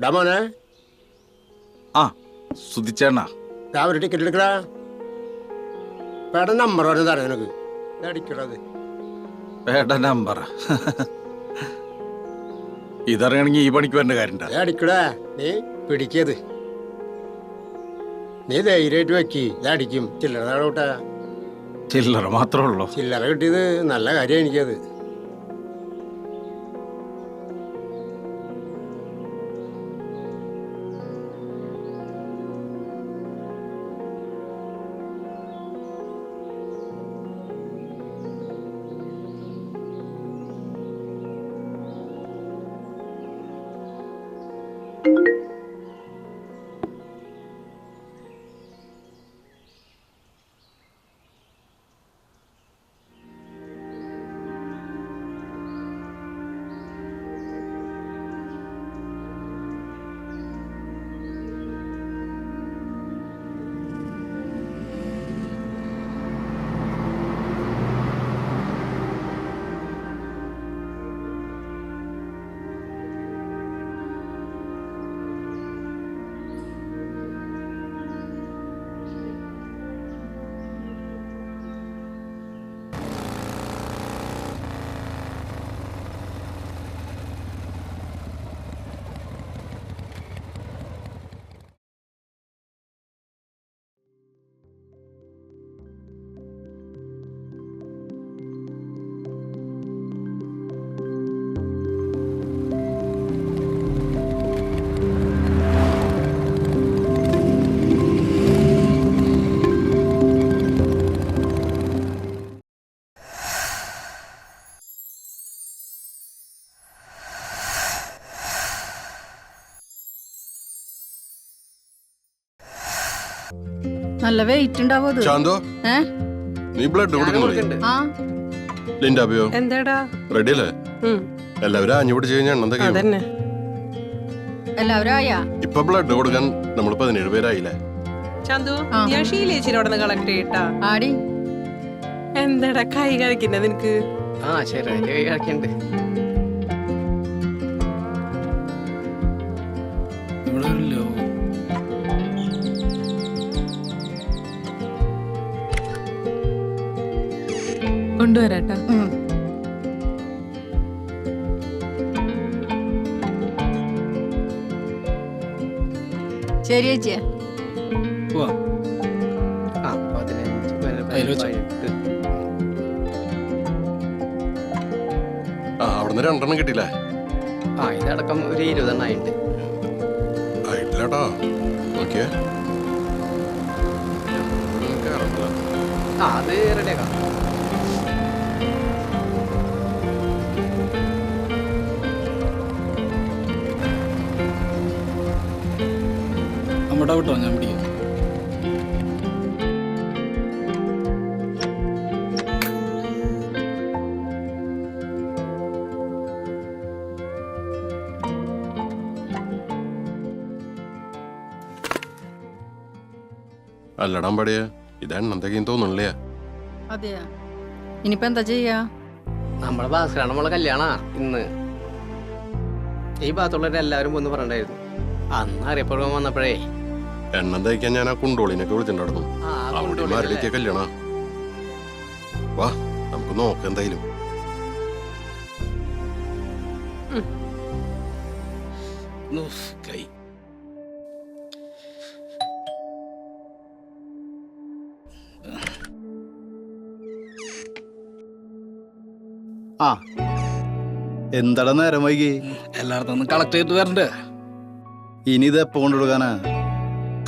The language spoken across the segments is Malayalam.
ഡാമോനെ ആ സുധിച്ചേണ്ണ ഒരു ടിക്കറ്റ് എടുക്കടാ. പേട നമ്പർ പറഞ്ഞത് അറിയാം നിനക്ക്. അടിക്കടത് പേട്ട നമ്പർ ഇതറിയണമെങ്കിൽ ഈ പണിക്ക് വരേണ്ട കാര്യണ്ട. അടിക്കടാ. നീ പിടിക്കത്. നീ ധൈര്യമായിട്ട് വെക്കി. ഇതടിക്കും. ചില്ലറ താഴോട്ടാ. ചില്ലറ മാത്രമേ ഉള്ളൂ. ചില്ലറ കിട്ടിയത് നല്ല കാര്യം. എനിക്കത് നല്ല വെയിറ്റ് ഉണ്ടാവോ? ശാന്തോ, നീ ബ്ലഡ് കൊടുക്കുന്നുണ്ട്. ലിൻഡാബിയോ എന്താടാ റെഡി അല്ലേ? എല്ലാവരും ആഞ്ഞു പിടിച്ച് കഴിഞ്ഞാൽ അതന്നെ എല്ലാവരും ആയാ? ഇപ്പൊ ബ്ലഡ് കൊടുക്കാൻ നമ്മൾ 17 പേരായില്ലേ? ചന്തു, ഞാൻ ഷീലേച്ചിനോടൊന്ന് കളക്ട് ചെയ്യട്ടാ. ആടി എന്താടാ കൈ കളിക്കുന്നത് നിനക്ക്? ശരി, കൈ കളിക്കണ്ട്. കൊണ്ടുവരാട്ടാ. ശരി ചേച്ചിയെ. 15, 18. അവിടുന്ന് 2 കിട്ടിയില്ലേ? ഇതടക്കം ഒരു 20 ആയിട്ടുണ്ട്. ആയിട്ടില്ലാട്ടോ. ഓക്കെ, അത് റെഡിയാക്കാം. നമ്മുടെ വിട്ടോ, ഞാൻ പിടിക്കാം. അല്ലടാൻ പാടിയ ഇതാണ് എന്തൊക്കെയും തോന്നണില്ലേ? അതെയാ? ഇനിയിപ്പോ എന്താ ചെയ്യാ? നമ്മുടെ ഭാസ്കരാണ് നമ്മളെ കല്യാണ ഇന്ന്. ഈ ഭാഗത്തുള്ളവരെല്ലാവരും ഒന്ന് പറഞ്ഞിട്ടുണ്ടായിരുന്നു. അന്ന് അറിയപ്പെടുവാൻ വന്നപ്പോഴേ എണ്ണം തയ്ക്കാൻ ഞാൻ ആ കുണ്ടോളിനൊക്കെ വിളിച്ചിട്ടുണ്ടായിരുന്നു. അവിടെ കല്യാണ. വാ, നമുക്ക് നോക്കാം എന്തായാലും. കൈ എന്താടാ നേരം വൈകി? എല്ലായിടത്തും കളക്ട് ചെയ്തിട്ട് വരണ്ടേ? ഇനി ഇത് എപ്പോ കൊണ്ടുകൊടുക്കാനാ?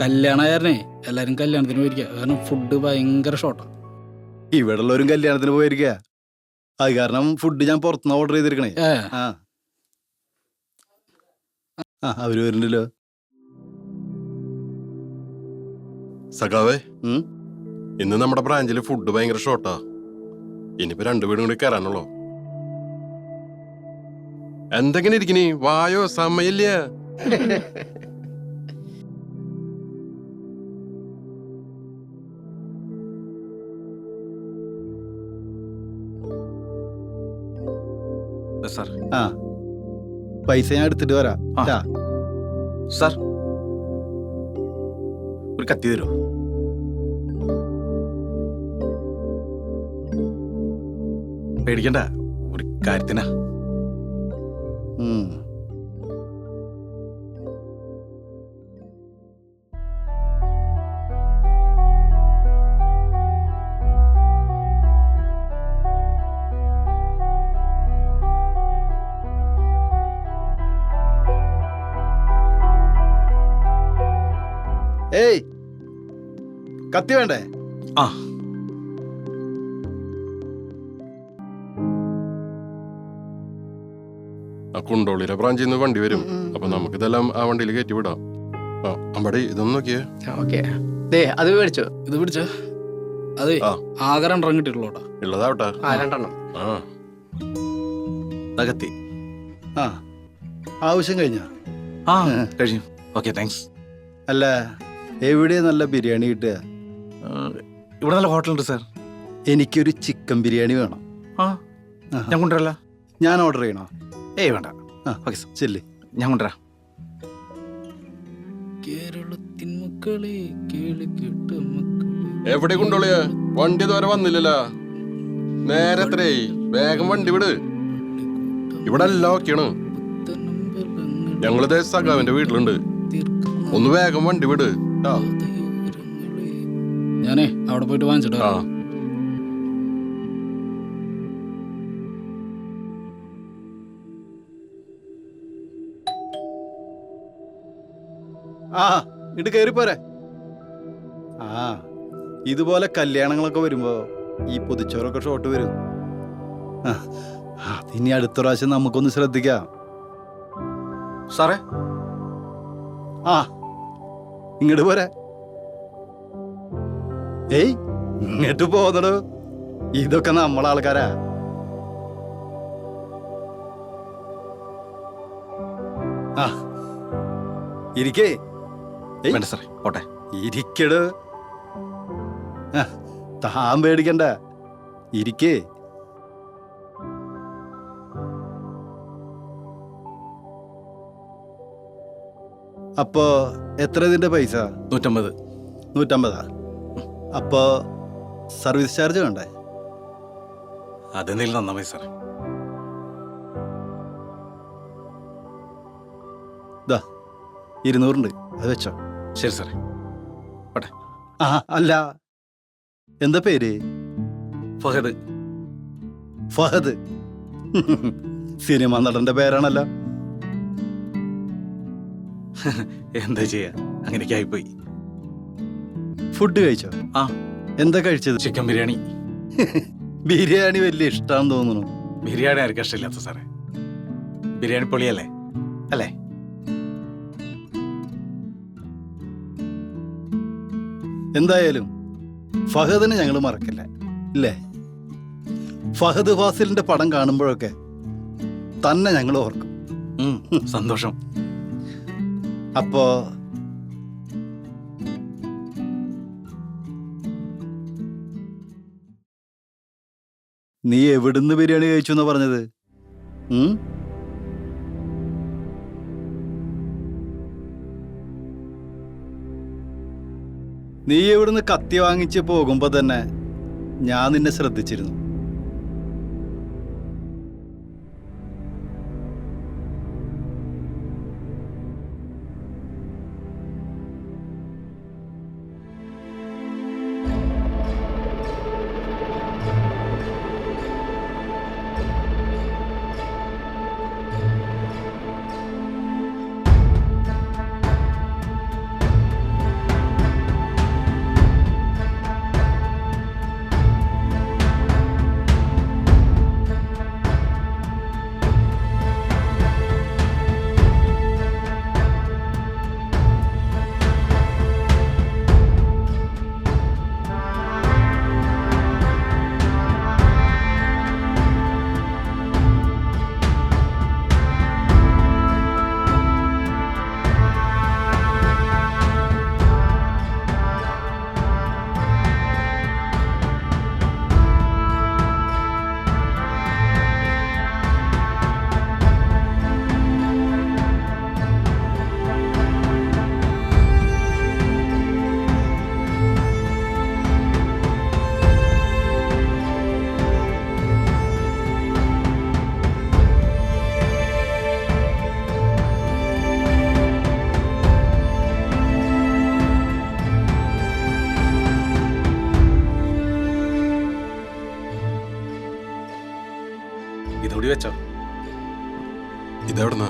കല്യാണമായിരുന്നേ, എല്ലാരും കല്യാണത്തിന് പോയിരിക്കുക. കാരണം ഫുഡ് ഭയങ്കര ഷോർട്ടാ. ഇവിടെ ഉള്ളവരും കല്യാണത്തിന് പോയിരിക്കുക. അത് കാരണം ഫുഡ് ഞാൻ പുറത്തുനിന്ന് ഓർഡർ ചെയ്തിരിക്കണേ. അവര് വരുന്നുണ്ടല്ലോ. സഖാവേ, ഇന്ന് നമ്മുടെ ബ്രാഞ്ചില് ഫുഡ് ഭയങ്കര ഷോർട്ടാ. ഇനിയിപ്പോ 2 വീടും കൂടി കയറാനുള്ളൂ. എന്തെങ്ങനെ ഇരിക്കണി? വായോ, സമയില്ല. പൈസ ഞാൻ എടുത്തിട്ട് വരാം. സാർ ഒരു കത്തി തരുമോ? പേടിക്കണ്ട, ഒരു കാര്യത്തിനാ. ഉം. ഏയ്, കത്തി വേണ്ടേ? ആ ആ കുണ്ടോളിയിലെ ബ്രാഞ്ചിൽ നിന്ന് വണ്ടി വരും. അപ്പൊ നമുക്കിതെല്ലാം ആ വണ്ടിയിൽ കയറ്റി വിടാം. ആ അമ്പടി ഇതൊന്നും നോക്കിയേ. ഓക്കെ, ദേ അത് മേടിച്ചോ. ഇത് പിടിച്ച അതെ, ആ. ആകെ 2 കിട്ടിയുള്ളൂട്ടാ. ഉള്ളതാവട്ടെ. 2 ആ ദാ കത്തി. ആ, ആവശ്യം കഴിഞ്ഞ? ആ കഴിഞ്ഞു. Okay, thanks. അല്ല, എവിടെയാ നല്ല ബിരിയാണി കിട്ടുക? ഇവിടെ നല്ല ഹോട്ടലുണ്ട് സാർ. എനിക്കൊരു ചിക്കൻ ബിരിയാണി വേണം. ആ ഞാൻ കൊണ്ടുവരല്ല. ഞാൻ ഓർഡർ ചെയ്യണോ? ഏയ് വേണ്ട. ആ ഓക്കെ സാർ, ചെല്ലി. ഞാൻ കൊണ്ടുവരാം. കേരളത്തിൻ മക്കളെ കേളി കേട്ട മക്കളെ. എവിടെ കുണ്ടോളിയെ? വണ്ടി ഇതുവരെ വന്നില്ലല്ലോ. നേരെ എത്രയായി? വേഗം വണ്ടി വിട്. ഇവിടെ എല്ലാം ഓക്കെയാണ്. ഞങ്ങളിതേ സഖാവിന്റെ വീട്ടിലുണ്ട്. ഒന്ന് വേഗം വണ്ടി വിട്. ആ ഞാനേ അവിടെ പോയിട്ട് വാങ്ങിച്ചിട്ടോ. ആ ആ ഇട്ട് കയറി പോരെ. ആ, ഇതുപോലെ കല്യാണങ്ങളൊക്കെ വരുമ്പോ ഈ പൊതിച്ചോറൊക്കെ ഷോർട്ട് വരും. ആ, അതിനി അടുത്ത പ്രാവശ്യം നമുക്കൊന്ന് ശ്രദ്ധിക്കാം. സാറേ ആ, ഇങ്ങോട്ട് പോരെ. ഏയ്, ഇങ്ങോട്ട് പോന്നടോ. ഇതൊക്കെ നമ്മളാൾക്കാരാ. ആ, ഇരിക്കേ. ഏയ്, വേണ്ട സാറേ, പോട്ടെ. ഇരിക്കട്. ആ, താൻ പേടിക്കണ്ട, ഇരിക്കേ. അപ്പോ എത്ര ഇതിന്റെ പൈസ? 150. 150. അപ്പോ സർവീസ് ചാർജ് വേണ്ടേ? അതെന്തെങ്കിലും നന്നായി സാറേ. ദാ 200 അത് വെച്ചോ. ശരി സാറേ, പോട്ടെ. ആ, അല്ല, എന്താ പേര്? ഫഹദ്. ഫഹദ്. സിനിമ നടന്റെ പേരാണല്ലോ. എന്താ ചെയ്യാ, അങ്ങനെയൊക്കെ ആയിപ്പോയി. ഫുഡ് കഴിച്ചോ? ആ. എന്താ കഴിച്ചത്? ചിക്കൻ ബിരിയാണി. ബിരിയാണി വലിയ ഇഷ്ടാന്ന് തോന്നുന്നു. ബിരിയാണി ആർക്കും ഇഷ്ടമില്ലാത്ത സാറേ. ബിരിയാണി പൊളിയല്ലേ അല്ലേ? എന്തായാലും ഫഹദിനെ ഞങ്ങൾ മറക്കില്ല, ഇല്ലേ? ഫഹദ് ഫാസിലിന്റെ പടം കാണുമ്പോഴൊക്കെ തന്നെ ഞങ്ങൾ ഓർക്കും. സന്തോഷം. അപ്പോ നീ എവിടുന്ന് ബിരിയാണി കഴിച്ചു എന്നാ പറഞ്ഞത്? നീ എവിടുന്ന് കത്തി വാങ്ങിച്ച് പോകുമ്പോ തന്നെ ഞാൻ നിന്നെ ശ്രദ്ധിച്ചിരുന്നു. വെച്ചോ. ഇതെവിടുന്നാ?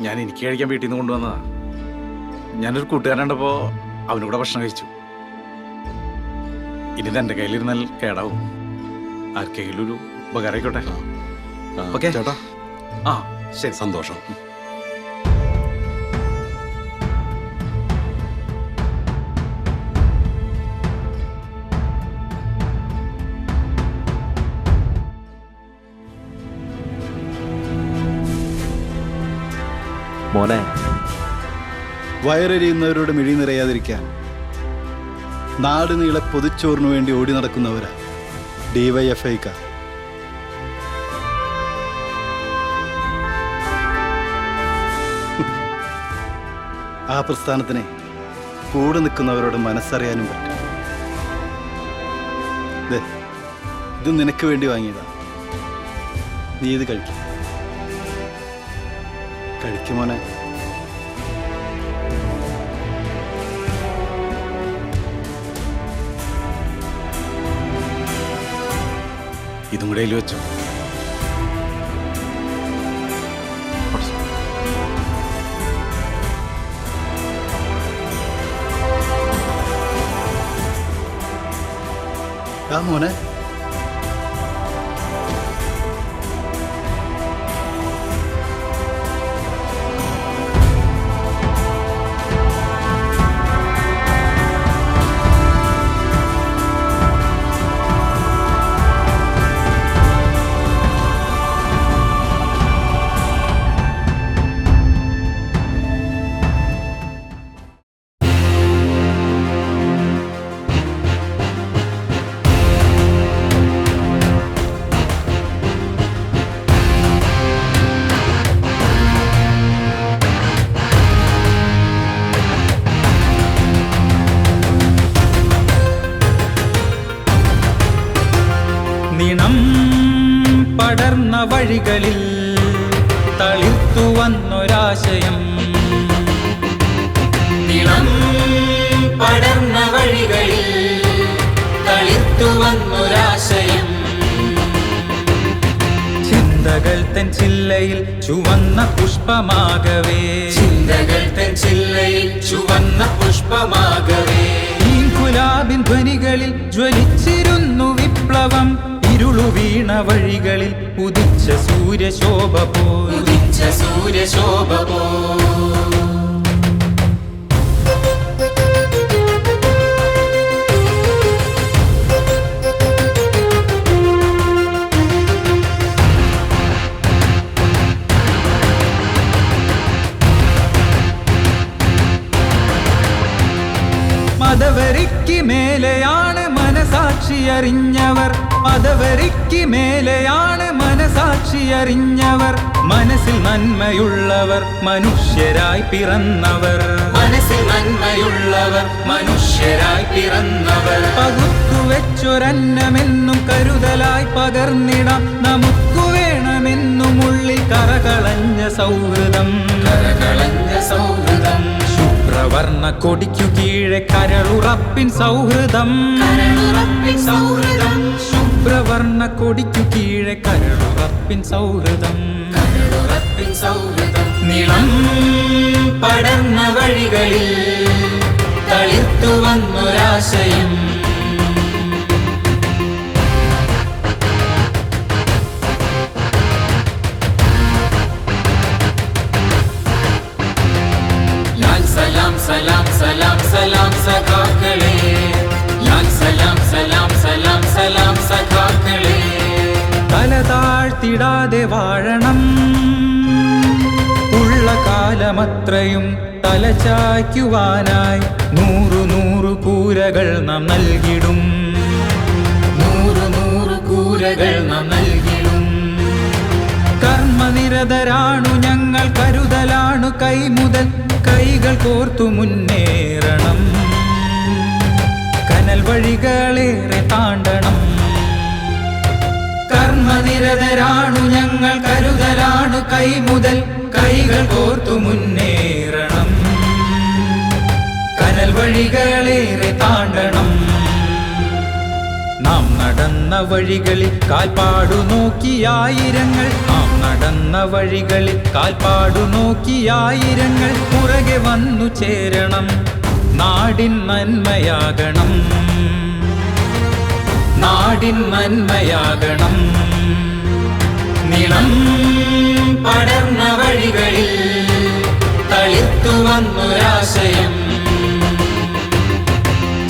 ഞാൻ എനിക്ക് കഴിക്കാൻ വീട്ടിൽ നിന്ന് കൊണ്ടുവന്നതാ. ഞാനൊരു കൂട്ടുകാരനുണ്ടപ്പോൾ അവനും കൂടെ ഭക്ഷണം കഴിച്ചു. ഇനി എൻ്റെ കയ്യിലിരുന്നാൽ കേടാവും. ആർക്കെങ്കിലും ഒരു ഉപകാരം ആയിക്കോട്ടെ. ഓക്കെ ചേട്ടാ, ആ ശരി. സന്തോഷം. മോനെ, വയറെരിയുന്നവരോട് മിഴി നിറയാതിരിക്കാൻ നാട് നീളെ പൊതിച്ചോറിനു വേണ്ടി ഓടി നടക്കുന്നവരാ DYFIക്കാർ. ആ പ്രസ്ഥാനത്തിനെ കൂടെ നിൽക്കുന്നവരോട് മനസ്സറിയാനും പറ്റും. ദേ, ഇത് നിനക്ക് വേണ്ടി വാങ്ങിയതാ. നീ ഇത് കഴിക്കുമോനെ. ഇതും കൂടെ അതിൽ വെച്ചോ. ആ മോനെ, നിണം പടർന്ന വഴികളിൽ തളിർത്തു വന്നൊരാശയം. നിണം പടർന്ന വഴികളിൽ തളിർത്തു വന്നൊരാശയം. ചിന്തകൾ തൻ ചില്ലയിൽ ചുവന്ന പുഷ്പമാകവേ. ചിന്തകൾ തൻ ചില്ലയിൽ ചുവന്ന പുഷ്പമാകവേ. ഗുലാബിൻ ധ്വനികളിൽ ജ്വലിച്ചിരുന്നു വിപ്ലവം. ഇരുളു വീണ വഴികളിൽ ഉദിച്ച സൂര്യശോഭ പോൽ. ഉദിച്ച സൂര്യശോഭ പോൽ. മതവരിക്ക് മേലെയാണ് മനസാക്ഷി അറിഞ്ഞവർ. മതവരിക്ക് മേലെയാണ് മനസാക്ഷി അറിഞ്ഞവർ. മനസ്സിൽ നന്മയുള്ളവർ മനുഷ്യരായി പിറന്നവർ. മനസ്സിൽ നന്മയുള്ളവർ മനുഷ്യരായി പിറന്നവർ. പകുത്തു വെച്ചൊരന്നമെന്നും കരുതലായി പകർന്നിടാം. നമുക്കു വേണമെന്നും ഉള്ളിൽ കറകളഞ്ഞ സൗഹൃദം. കറകളഞ്ഞ സൗഹൃദം. ശുഭ്രവർണ്ണ കൊടിക്കു കീഴെ കരളുറപ്പിൻ സൗഹൃദം. കരളുറപ്പിൻ സൗഹൃദം. ശുഭ്രവർണ്ണ കൊടിക്കു കീഴെ കരളുറപ്പിൻ സൗഹൃദം. കരളുറപ്പിൻ സൗഹൃദം. നിളം പടർന്ന വഴികളിൽ തളിർത്തു വന്നൊരാശയം. സലാം സലാം സലാം സലാം സഖാക്കളെ. ലാൽ സലാം സലാം സലാം സലാം സഖാക്കളെ. തല താഴ്ത്തിടാതെ വാഴണം. ഉള്ള കാലമത്രയും തലചായ്ക്കുവാനായി 100 കൂരകൾ നാം നൽകിടും. 100 കൂരകൾ നാം നൽകിടും. കർമ്മനിരതരാണു ഞങ്ങൾ, കരുതലാണു കൈമുതൽ. കൈകൾ കോർത്തു മുന്നേറണം. കനൽ വഴികളേറെ താണ്ടണം. കർമ്മനിരതരാണു ഞങ്ങൾ, കരുതലാണു കൈമുതൽ. കൈകൾ കോർത്തു മുന്നേറണം. കനൽ വഴികളേറെ താണ്ടണം. നാം നട നടന്ന വഴികളിൽ കാൽപ്പാടു നോക്കിയായിരങ്ങൾ നാം നടന്ന വഴികളിൽ കാൽപ്പാടു നോക്കിയായിരങ്ങൾ പുറകെ വന്നു ചേരണം നാടിൻ നന്മയാകണം നാടിൻ നന്മയാകണം നിണം പടർന്ന വഴികളിൽ തളിർത്തു വന്നൊരാശയം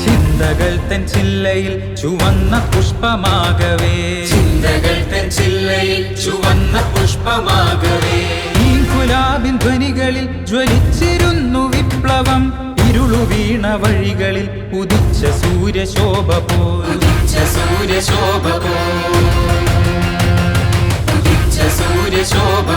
ചിന്തകൾ തൻ ചില്ലയിൽ ചുവന്ന പുഷ്പമാകവേ ചിന്തകൾ തൻ ചില്ലയിൽ ചുവന്ന പുഷ്പമാകവേ ഈ ഗുലാബിൻ ധ്വനികളിൽ ജ്വലിച്ചിരുന്നു വിപ്ലവം ഇരുളു വീണ വഴികളിൽ ഉദിച്ച സൂര്യശോഭ പോൽ ഉദിച്ച സൂര്യശോഭ പോൽ ഉദിച്ച സൂര്യശോഭ